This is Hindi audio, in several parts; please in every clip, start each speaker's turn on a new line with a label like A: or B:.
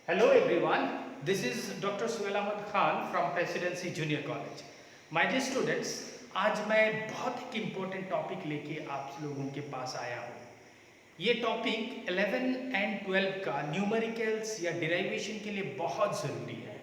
A: Hello everyone, this is Dr. Suhail Ahmad Khan from Presidency Junior College. My dear students, आज मैं बहुत एक इम्पोर्टेंट टॉपिक लेके आप लोगों के पास आया हूँ। ये टॉपिक 11 एंड 12 का न्यूमेरिकल्स या डिराइवेशन के लिए बहुत ज़रूरी है।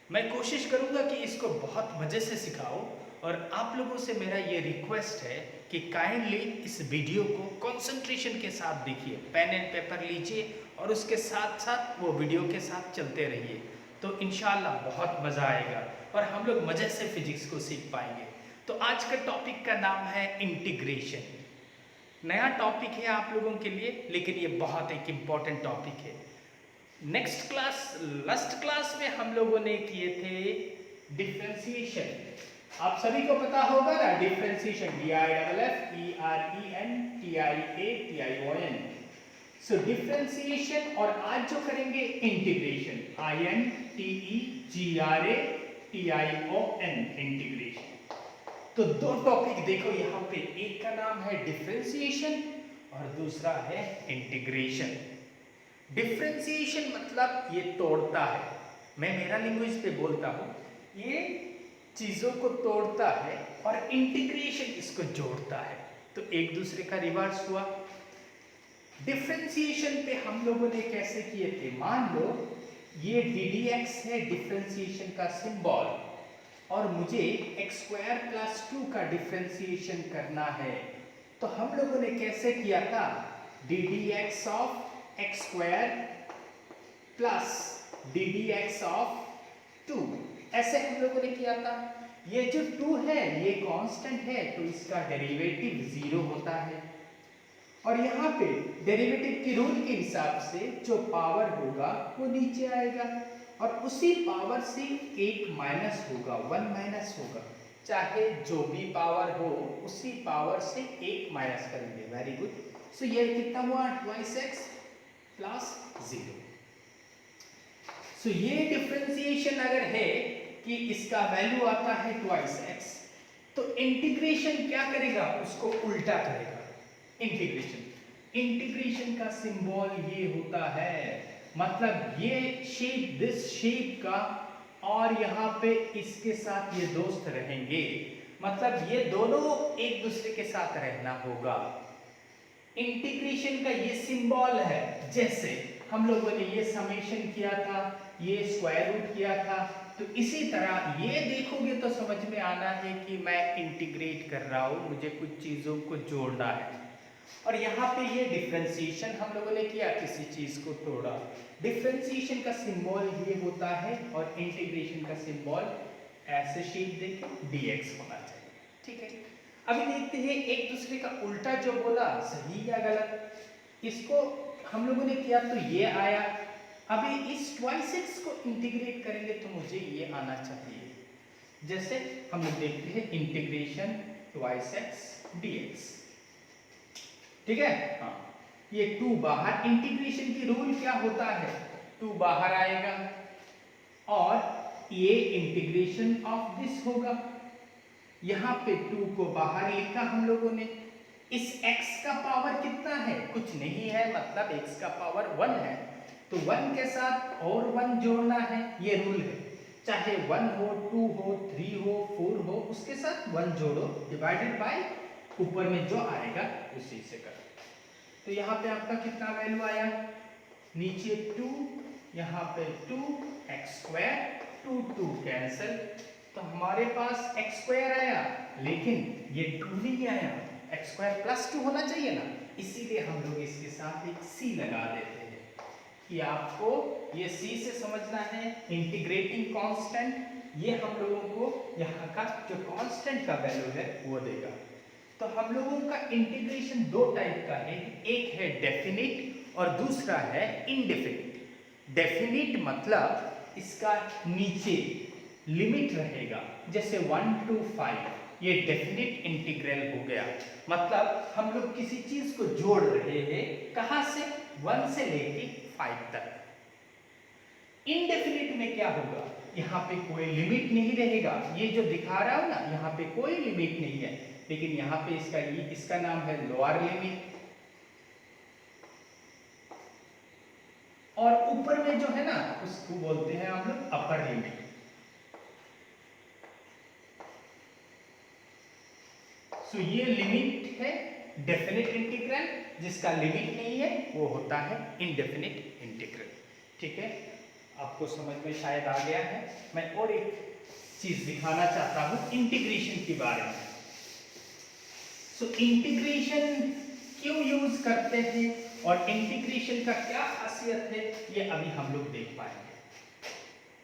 A: मैं कोशिश करूँगा कि इसको बहुत मज़े से सिखाऊं और आप लोगों से मेरा ये रिक्वेस्ट है कि काइंडली इस वीडियो को कंसंट्रेशन के साथ देखिए, पेन एंड पेपर लीजिए और उसके साथ साथ वो वीडियो के साथ चलते रहिए, तो इंशाल्लाह बहुत मज़ा आएगा और हम लोग मज़े से फिजिक्स को सीख पाएंगे। तो आज का टॉपिक का नाम है इंटीग्रेशन। नया टॉपिक है आप लोगों के लिए, लेकिन ये बहुत एक इम्पॉर्टेंट टॉपिक है। लास्ट क्लास में हम लोगों ने किए थे डिफरेंशिएशन। आप सभी को पता होगा ना डिफरेंशिएशन, DIFFERENTIATION। सो डिफरेंशिएशन, और आज जो करेंगे इंटीग्रेशन, INTEGRATION, इंटीग्रेशन। तो दो टॉपिक देखो यहाँ पे, एक का नाम है डिफरेंशिएशन और दूसरा है इंटीग्रेशन। डिफरेंशिएशन मतलब ये तोड़ता है, मैं मेरा लैंग्वेज पे बोलता हूँ, ये चीज़ों को तोड़ता है, और इंटीग्रेशन इसको जोड़ता है, तो एक दूसरे का रिवर्स हुआ। डिफरेंशिएशन पे हम लोगों ने कैसे किए थे, मान लो ये ddx है डिफरेंशिएशन का सिंबल, और मुझे x² + 2 का डिफरेंशिएशन करना है, तो हम लोगों ने कैसे किया था, ddx of x² plus ddx of 2, ऐसे हम लोगों ने किया था। ये जो 2 है ये कांस्टेंट है, तो इसका डेरिवेटिव 0 होता है, और यहाँ पे डेरिवेटिव की रूल के हिसाब से जो पावर होगा वो नीचे आएगा, और उसी पावर से एक माइनस होगा, 1 माइनस होगा, चाहे जो भी पावर हो उसी पावर से एक माइनस करेंगे। Very good. सो ये कितना हुआ, 2x प्लस 0। सो ये डिफरेंशिएशन अगर है कि इसका वैल्यू आता है 2x, तो इंटीग्रेशन क्या करेगा, उसको उल्टा करेगा। इंटीग्रेशन का सिंबल ये होता है, मतलब ये शेप, दिस शेप का, और यहाँ पे इसके साथ ये दोस्त रहेंगे, मतलब ये दोनों एक दूसरे के साथ रहना होगा। इंटीग्रेशन का ये सिंबल है, जैसे हम लोगों ने ये समेशन किया था, ये स्क्वायर रूट किया था, तो इसी तरह ये देखोगे तो समझ में आना है कि मैं इंटीग्रेट कर रहा हूं, मुझे कुछ चीजों को जोड़ना है। और यहाँ पे ये डिफरेंशिएशन हम लोगों ने किया, किसी चीज को तोड़ा। डिफरेंशिएशन का सिंबल ये होता है, और इंटीग्रेशन का सिंबल ऐसे शेप देके dx होना चाहिए, ठीक है। अभी देखते हैं एक दूसरे का उल्टा जो बोला, सही या गलत। इसको हम लोगों ने किया तो ये आया, अभी इस 2x को इंटीग्रेट करेंगे तो मुझे ये आना चाहिए। जैसे हम लोग देखते हैं इंटीग्रेशन 2x dx, ठीक है। हाँ, ये 2 बाहर, इंटीग्रेशन की रूल क्या होता है, 2 बाहर आएगा, और ये इंटीग्रेशन ऑफ दिस होगा। यहाँ पे 2 को बाहर लिखा हम लोगों ने। इस x का पावर कितना है, कुछ नहीं है, मतलब x का पावर 1 है, तो 1 के साथ और 1 जोड़ना है, ये रूल है। चाहे 1 हो, 2 हो, 3 हो, 4 हो, उसके साथ 1 जोड़ो, डिवाइडेड बाय ऊपर में जो आएगा उसी से करो। तो यहाँ पे आपका कितना वैल्यू आया, नीचे 2, यहाँ पे 2x², 2 कैंसिल, तो हमारे पास x² आया, लेकिन ये 2 नहीं आया, x² + 2 होना चाहिए ना, इसीलिए हम लोग इसके साथ एक c लगा देते हैं, कि आपको ये c से समझना है इंटीग्रेटिंग कांस्टेंट, ये हम लोगों को यहाँ का जो कांस्टेंट का वैल्यू है वो देगा। तो हम लोगों का इंटीग्रेशन 2 टाइप का है, एक है डेफिनिट और दूसरा है इनडेफिनिट। डेफिनिट मतलब इसका नीचे लिमिट रहेगा, जैसे 1 to 5, ये डेफिनिट इंटीग्रल हो गया, मतलब हम लोग किसी चीज को जोड़ रहे हैं, कहां से, 1 से लेके 5 तक। इनडेफिनिट में क्या होगा, यहाँ पे कोई लिमिट नहीं रहेगा, ये जो दिखा रहा हूं ना, यहाँ पे कोई लिमिट नहीं है, लेकिन यहाँ पे इसका नाम है लोअर लिमिट, और ऊपर में जो है ना उसको बोलते हैं हम लोग अपर लिमिट। सो ये लिमिट है डेफिनेट इंटीग्रल, जिसका लिमिट नहीं है वो होता है इनडेफिनेट इंटीग्रल। ठीक है, आपको समझ में शायद आ गया है। मैं और एक चीज दिखाना चाहता हूं इंटीग्रेशन के बारे में। सो इंटीग्रेशन क्यों यूज करते हैं और इंटीग्रेशन का क्या खासियत है, ये अभी हम लोग देख पाएंगे।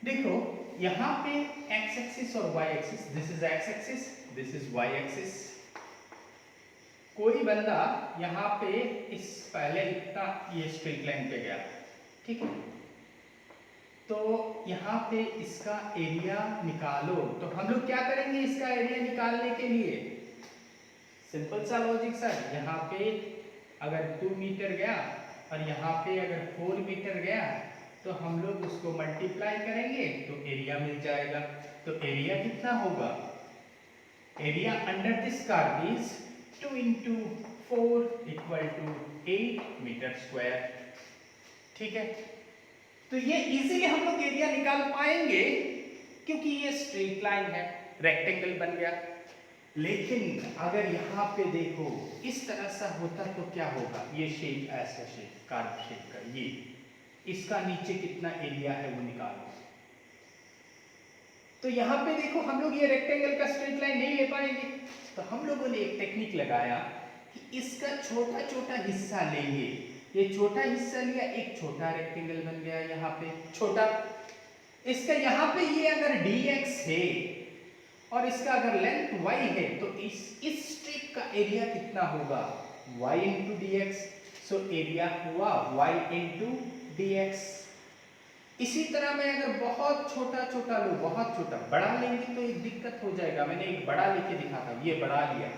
A: देखो यहाँ पे एक्स एक्सिस और Y axis, this is X axis, this is Y axis. कोई बंदा यहाँ पे इस पहले इतना ये स्ट्रेट लाइन पे गया, ठीक है, तो यहाँ पे इसका एरिया निकालो। तो हम लोग क्या करेंगे इसका एरिया निकालने के लिए? सिंपल सा लॉजिक सर, यहाँ पे अगर 2 मीटर गया और यहाँ पे अगर 4 मीटर गया तो हम लोग उसको मल्टीप्लाई करेंगे तो एरिया मिल जाएगा। तो एरिया कितना होगा? Area under this curve is 2 into 4 equal to 8 metre square. ठीक है, तो ये इजीली हम लोग एरिया निकाल पाएंगे क्योंकि ये स्ट्रेट लाइन है, रेक्टेंगल बन गया। लेकिन अगर यहाँ पे देखो इस तरह सा होता तो क्या होगा? ये शेप, ऐसा शेप, कर्व शेप का, ये इसका नीचे कितना एरिया है वो निकालो। तो यहाँ पे देखो हम लोग ये रेक्टेंगल का स्ट्रेट लाइन नहीं ले पाएंगे, तो हम लोगों ने एक टेक्निक लगाया कि इसका छोटा छोटा हिस्सा लेंगे। ये छोटा हिस्सा लिया, एक छोटा रेक्टेंगल बन गया यहाँ पे छोटा। इसका यहाँ पे ये अगर dx है और इसका अगर लेंथ y है तो इस स्ट्रिप का एरिया कितना होगा? y into dx। So area हुआ y into dx। इसी तरह मैं अगर बहुत छोटा छोटा लूँ, बहुत छोटा, बड़ा लेंगे तो एक दिक्कत हो जाएगा। मैंने एक बड़ा लेके दिखा था, ये बड़ा लिया,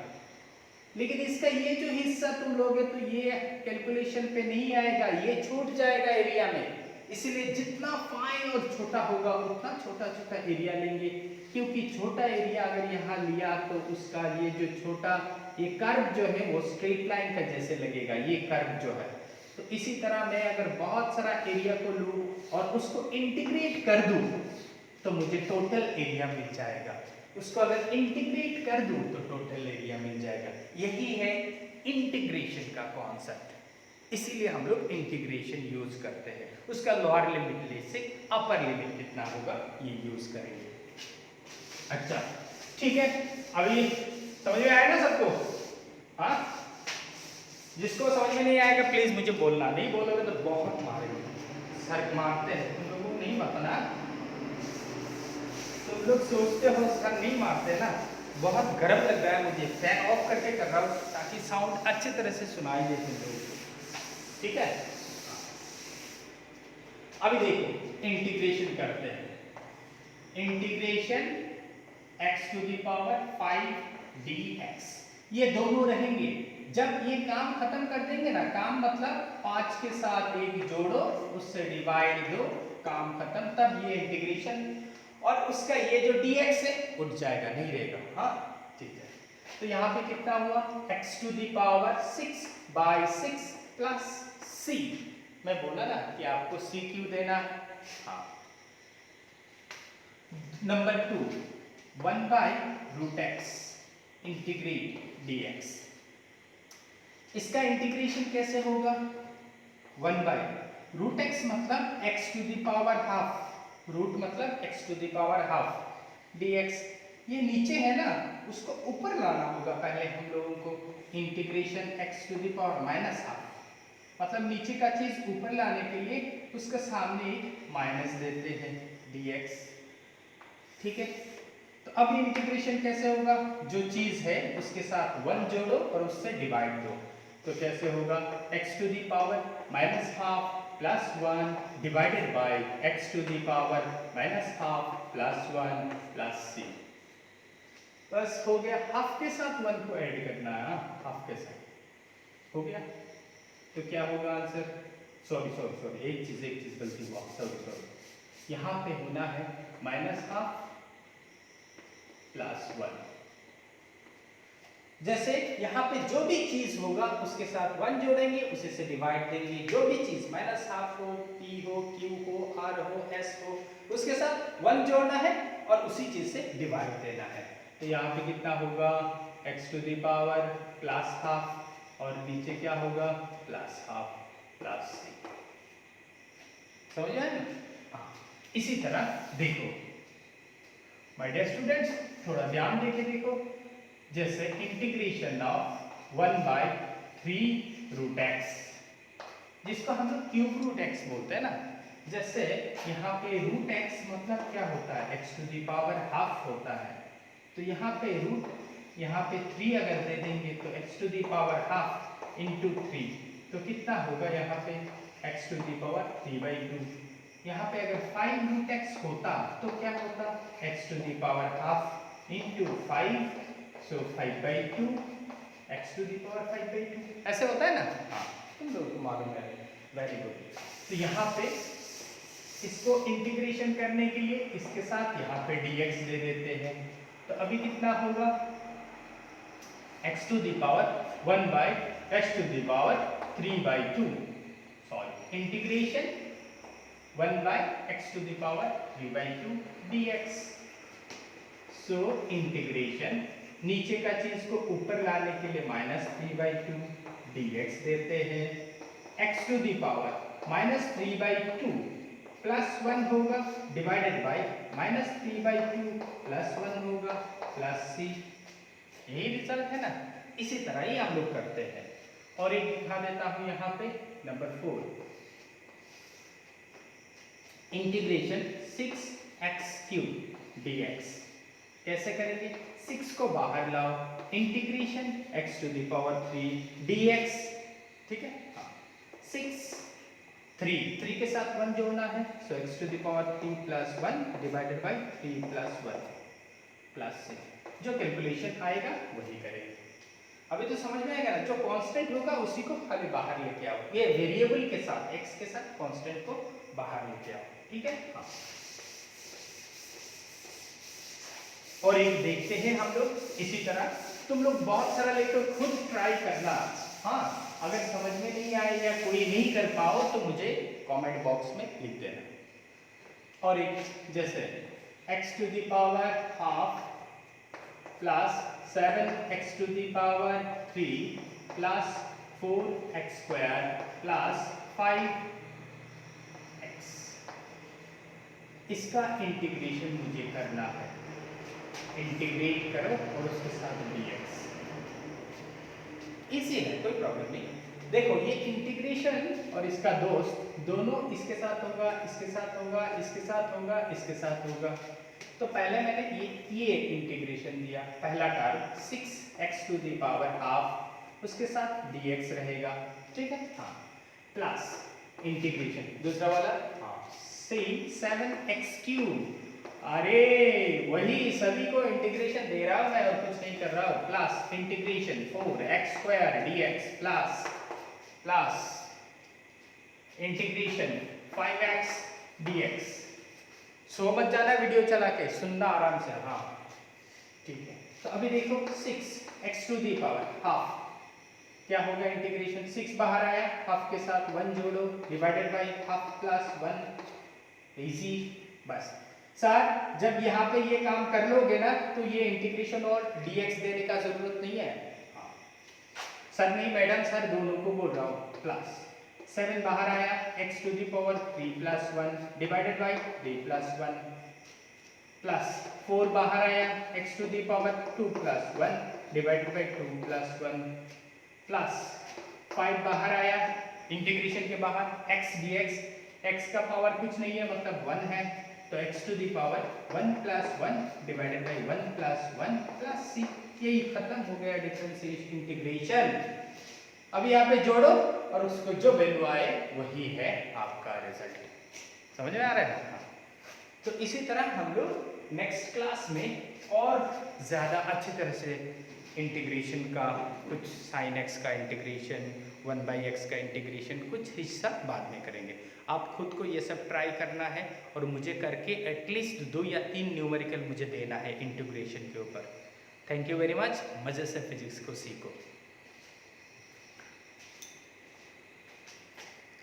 A: लेकिन इसका ये जो हिस्सा तुम लोगे तो ये कैलकुलेशन पे नहीं आएगा, ये छूट जाएगा एरिया में। इसलिए जितना फाइन और छोटा होगा उतना छोटा छोटा एरिया लेंगे, क्योंकि छोटा एरिया अगर यहाँ लिया तो उसका ये जो छोटा ये कर्व जो है वो स्ट्रेट लाइन का जैसे लगेगा, ये कर्व जो है। तो इसी तरह मैं अगर बहुत सारा एरिया को लूँ और उसको इंटीग्रेट कर दूँ तो मुझे टोटल एरिया मिल जाएगा। उसको अगर इंटीग्रेट कर दूँ तो टोटल एरिया मिल जाएगा। यही है इंटीग्रेशन का कॉन्सेप्ट, इसीलिए हम लोग इंटीग्रेशन यूज करते हैं। उसका लोअर लिमिट ले से अपर लिमिट कितना होगा ये यूज करेंगे। अच्छा ठीक है, अभी समझ में आया ना सबको? हाँ, जिसको समझ में नहीं आएगा प्लीज मुझे बोलना, नहीं बोलोगे तो बहुत मारेंगे, सर मारते हैं। तुम लोगों को नहीं मारना, तुम लोग सोचते हो सर नहीं मारते ना। बहुत गर्म लग रहा है मुझे, फैन ऑफ करके कर रहा हूँ ताकि साउंड अच्छी तरह से सुनाई दे तुम लोगों को, ठीक है? अभी देखो इंटीग्रेशन करते हैं। Integration x to the power 5 dx, ये दोनों रहेंगे। जब ये काम खत्म कर देंगे ना, काम मतलब 5 के साथ एक जोड़ो, उससे डिवाइड दो, काम खत्म, तब ये इंटीग्रेशन और उसका ये जो dx है उठ जाएगा, नहीं रहेगा। हाँ ठीक है, तो यहाँ पे कितना हुआ? x to the power 6 by 6 plus c। मैं बोला ना कि आपको c क्यों देना। हाँ, number 2 1 by root x integrate dx। इसका इंटीग्रेशन कैसे होगा? 1 by रूट x मतलब x to the power half, root मतलब x to the power half dx। ये नीचे है ना, उसको ऊपर लाना होगा पहले हम लोगों को। Integration x to the power minus half मतलब नीचे का चीज ऊपर लाने के लिए उसका सामने एक माइनस देते हैं dx, ठीक है? तो अब ये इंटीग्रेशन कैसे होगा? जो चीज है उसके साथ 1 जोड़ो और उससे डिवाइड दो, तो कैसे होगा? x to the power minus half plus 1 divided bye x to the power minus half plus 1 plus c। बस हो गया, हाफ के साथ 1 को ऐड करना है, हाफ के साथ हो गया। तो क्या होगा आंसर? सॉरी एक चीज गलती हुआ, सॉरी यहाँ पे होना है माइनस हाफ प्लस 1। जैसे यहाँ पे जो भी चीज होगा उसके साथ 1 जोड़ेंगे, उसे से डिवाइड देंगे। जो भी चीज माइनस हाफ हो, p हो, Q हो, R हो, S हो, उसके साथ 1 जोड़ना है और उसी चीज से डिवाइड देना है। तो यहाँ पे कितना होगा x to the power plus half और नीचे क्या होगा प्लस हाफ प्लस c। समझ आए ना? हाँ, इसी तरह देखो माय डियर स्टूडेंट्स, थोड़ा ध्यान देके देखो। जैसे इंटीग्रेशन ऑफ 1/3 रूट एक्स, जिसको हम लोग क्यूब रूट एक्स बोलते हैं ना। जैसे यहाँ पे रूट एक्स मतलब क्या होता है, X to the power half होता है। तो यहाँ पे रूट, यहाँ पे 3 अगर दे देंगे तो X to the power half into 3, तो कितना होगा यहाँ पे एक्स टू दी पावर 3/2। यहाँ पे अगर 5 रूट एक्स होता तो क्या होता, X to the power half into 5, so 5/2 X to the power 5/2 ऐसे होता है ना। हाँ, तुम लोगों को मालूम है, वेरी गुड। तो यहाँ पे इसको इंटीग्रेशन करने के लिए इसके साथ यहाँ पे dx दे देते हैं। तो अभी कितना होगा x to the power 1/x to the power 3/2, sorry integration 1/x to the power 3/2 dx। So integration नीचे का चीज को ऊपर लाने के लिए -3/2 dx देते हैं। x to the power -3/2 plus 1 होगा डिवाइडेड बाय -3/2 प्लस 1 होगा प्लस c। यही रिजल्ट है ना। इसी तरह ही हम लोग करते हैं। और एक दिखा देता हूं यहाँ पे नंबर 4, इंटीग्रेशन 6x³ dx। कैसे करेंगे, 6 को बाहर लाओ, integration x to the power 3 dx, ठीक है। 6 3 के साथ 1 जोड़ना है, so x to the power 3 plus 1 divided by 3 plus 1 plus 6। जो कैलकुलेशन आएगा वही करेंगे। अभी तो समझ में आएगा ना, जो कांस्टेंट होगा उसी को खाली बाहर लेके आओ। ये वेरिएबल के साथ x के साथ कांस्टेंट को बाहर लेके आओ, ठीक है। हाँ, और एक देखते हैं हम लोग इसी तरह। तुम लोग बहुत सारा लेकर खुद ट्राई करना। हाँ, अगर समझ में नहीं आए या कोई नहीं कर पाओ तो मुझे कमेंट बॉक्स में लिख देना। और एक जैसे x टू द पावर हाफ plus 7x to the power 3 plus 4x² plus 5x, इसका इंटीग्रेशन मुझे करना है। इंटीग्रेट करो और उसके साथ dx। इजी है, कोई प्रॉब्लम नहीं। देखो ये इंटीग्रेशन और इसका दोस्त दोनों इसके साथ होगा, इसके साथ होगा, इसके साथ होगा, इसके साथ होगा। तो पहले मैंने ये इंटीग्रेशन दिया, पहला term 6x to the power half, उसके साथ dx रहेगा, ठीक है। हाँ, प्लस इंटीग्रेशन दूसरा वाला, हाँ, 7x³। अरे वही सभी को इंटीग्रेशन दे रहा हूं मैं और कुछ नहीं कर रहा हूं। Plus integration 4x² dx plus plus integration 5x dx। सो मत जाना वीडियो चला के, सुनना आराम से। हाँ, ठीक है। तो अभी देखो 6x to the power half क्या होगा, इंटीग्रेशन 6 बाहर आया, हाफ के साथ 1 जोड़ो divided by half plus 1, easy. बस सर जब यहाँ पे ये काम कर लोगे ना तो ये इंटीग्रेशन और dx देने का जरूरत नहीं है। हाँ, सर नहीं मैडम, सर दोनों को बोल रहा हूँ। प्लस 7 बाहर आया, x to the power 3 plus 1 divided by 3 plus 1 plus 4 बाहर आया, x to the power 2 plus 1 divided by 2 plus 1 plus 5 बाहर आया, इंटीग्रेशन के बाहर x dx, x का पावर कुछ नहीं है मतलब 1 है, तो x to the power 1 plus 1 divided by 1 plus 1 plus c। यही खत्म हो गया डिफरेंशिएशन इंटीग्रेशन। अब यहाँ पे जोड़ो और उसको जो वैल्यू आए वही है आपका रिजल्ट। समझ में आ रहा है ना? तो इसी तरह हम लोग नेक्स्ट क्लास में और ज़्यादा अच्छी तरह से इंटीग्रेशन का, कुछ sin x का इंटीग्रेशन, 1/x का इंटीग्रेशन, कुछ हिस्सा बाद में करेंगे। आप खुद को ये सब ट्राई करना है और मुझे करके एटलीस्ट 2 या 3 न्यूमेरिकल मुझे देना है इंटीग्रेशन के ऊपर। Thank you very much. मज़े से फिजिक्स को सीखो।